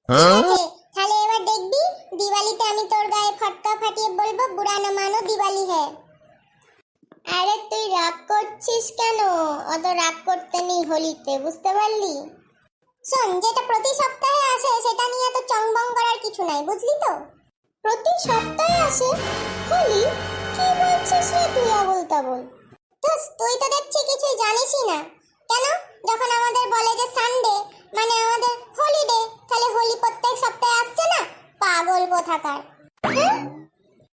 আছে, তাহলে এবার দেখবি দিওয়ালিতে আমি তোর গায়ে ফটকা ফাটিয়ে বলবো বুড়া না মানো দিওয়ালি হ্যাঁ। আরে তুই রাগ করছিস কেন? অত রাগ করতে নেই হোলিতে, বুঝতে পারলি? শোন, যেটা প্রতি সপ্তাহে আসে সেটা নিয়ে তো চংবং করার কিছু নাই, বুঝলি তো? প্রতি সপ্তাহে আসে হোলি? কি বলছিস রে তুই আবোল তাবোল? তুই তো দেখছি কিছুই জানিসই না। কেন? যখন আমাদের বলে যে সানডে মানে আমাদের হলিডে, তাহলে হোলি প্রত্যেক সপ্তাহে আসছে না? পাগল কোথাকার। হ্যাঁ